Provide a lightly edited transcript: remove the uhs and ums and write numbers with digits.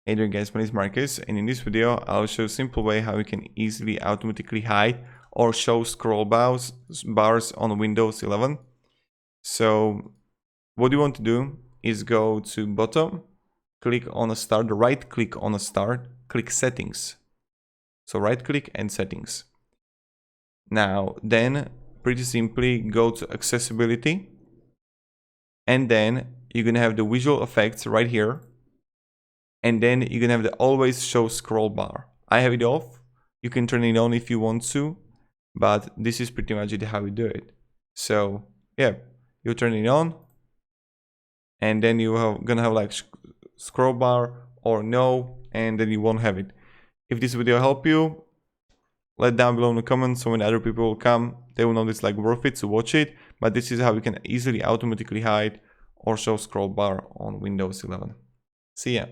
Hey there guys, my name is Marcus, and in this video I'll show a simple way how you can easily automatically hide or show scroll bars on Windows 11. So what you want to do is go to bottom, click on a start, right click on a start, click settings. So right click and settings. Now then pretty simply go to accessibility, and then you're gonna have the visual effects right here. And then you're gonna have the always show scroll bar. I have it off. You can turn it on if you want to, but this is pretty much how we do it. So yeah, you turn it on, and then you're gonna have like scroll bar or no, and then you won't have it. If this video helped you, let down below in the comments, so when other people will come, they will know it's like worth it to watch it. But this is how you can easily automatically hide or show scroll bar on Windows 11. See ya.